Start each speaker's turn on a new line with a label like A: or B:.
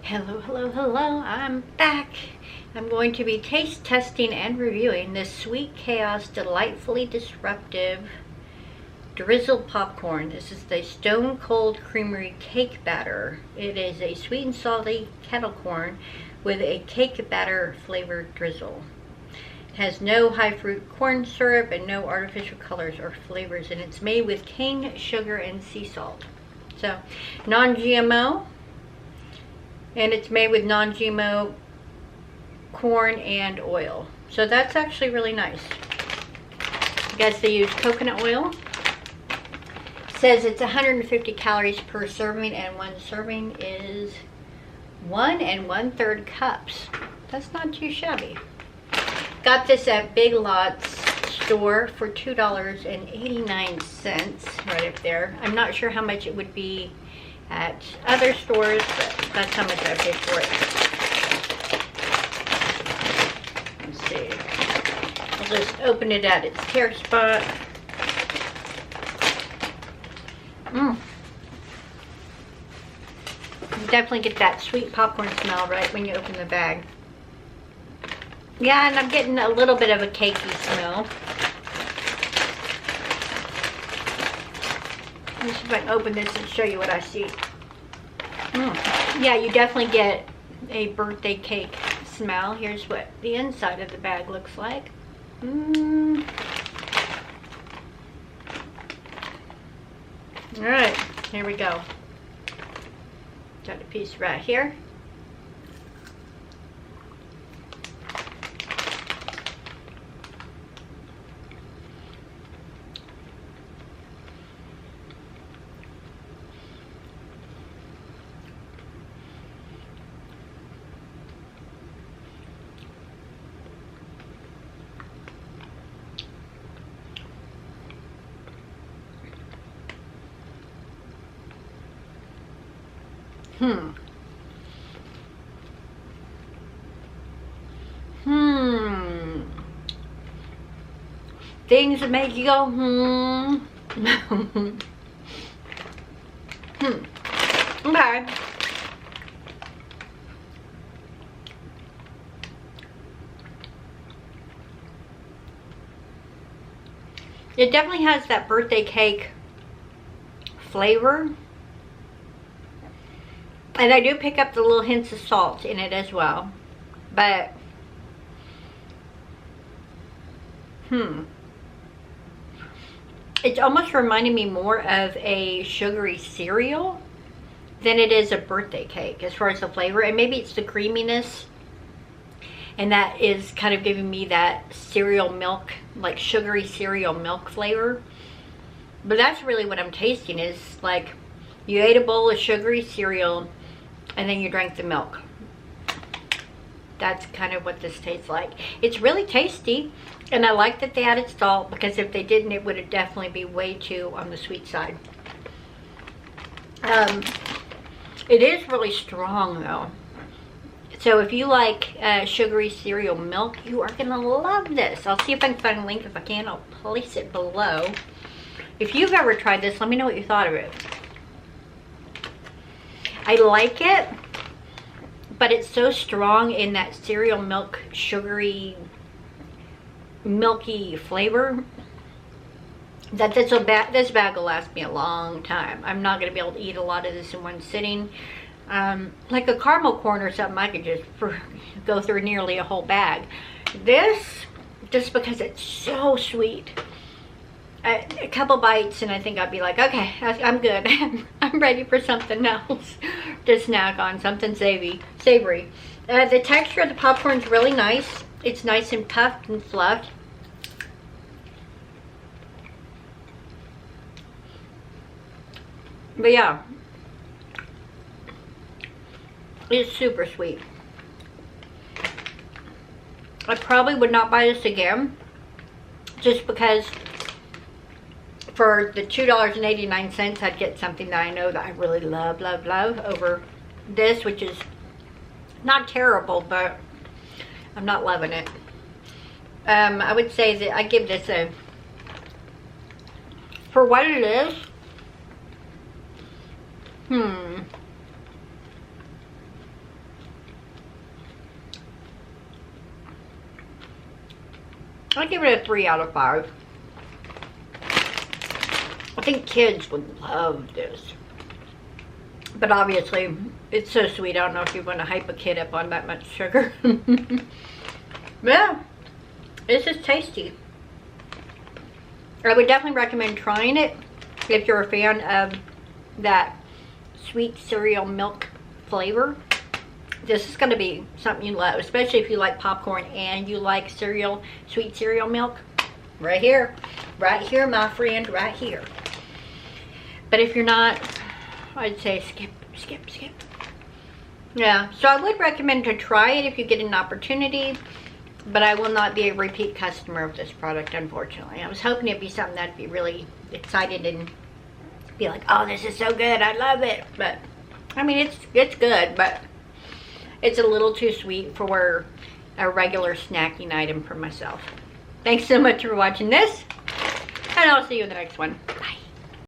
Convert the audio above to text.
A: Hello, hello, hello, I'm back. I'm going to be taste testing and reviewing this Sweet Chaos Delightfully Disruptive Drizzle popcorn. This is the Stone Cold Creamery cake batter. It is a sweet and salty kettle corn with a cake batter flavored drizzle. It has no high fruit corn syrup and no artificial colors or flavors, and it's made with cane sugar and sea salt. So, non-GMO. And it's made with non-GMO corn and oil. So that's actually really nice. I guess they use coconut oil. It says it's 150 calories per serving, and one serving is 1 1/3 cups. That's not too shabby. Got this at Big Lots store for $2.89 right up there. I'm not sure how much it would be at other stores, but that's how much I paid for it. Let's see. I'll just open it at its tear spot. You definitely get that sweet popcorn smell right when you open the bag. Yeah, and I'm getting a little bit of a cakey smell. Let me see if I can open this and show you what I see. Yeah, you definitely get a birthday cake smell. Here's what the inside of the bag looks like. Alright, here we go. Got a piece right here. Things that make you go, Okay. It definitely has that birthday cake flavor. And I do pick up the little hints of salt in it as well. But, it's almost reminding me more of a sugary cereal than it is a birthday cake as far as the flavor. And maybe it's the creaminess. And that is kind of giving me that cereal milk, like sugary cereal milk flavor. But that's really what I'm tasting, is like you ate a bowl of sugary cereal and then you drank the milk. That's kind of what this tastes like. It's really tasty, and I like that they added salt, because if they didn't, it would have definitely be way too on the sweet side. It is really strong though. So if you like sugary cereal milk, you are gonna love this. I'll see if I can find a link. If I can, I'll place it below. If you've ever tried this, let me know what you thought of it. I like it, but it's so strong in that cereal milk, sugary, milky flavor that this bag will last me a long time. I'm not going to be able to eat a lot of this in one sitting. Like a caramel corn or something, I could just go through nearly a whole bag. This, just because it's so sweet, a couple bites and I think I'd be like, okay, I'm good. I'm ready for something else to snack on, something savory. The texture of the popcorn is really nice. It's nice and puffed and fluffed. But yeah, it's super sweet. I probably would not buy this again, just because for the $2.89, I'd get something that I know that I really love over this, which is not terrible, but I'm not loving it. I would say that I give this a, for what it is, I'll give it a 3 out of 5. I think kids would love this. But obviously, it's so sweet. I don't know if you want to hype a kid up on that much sugar. Yeah, this is tasty. I would definitely recommend trying it if you're a fan of that sweet cereal milk flavor. This is going to be something you love, especially if you like popcorn and you like cereal, sweet cereal milk. Right here, my friend, right here. But if you're not, I'd say skip. Yeah, so I would recommend to try it if you get an opportunity, but I will not be a repeat customer of this product, unfortunately. I was hoping it'd be something that'd be really excited and be like, oh, this is so good, I love it. But I mean, it's good, but it's a little too sweet for a regular snacking item for myself. Thanks so much for watching this, and I'll see you in the next one. Bye.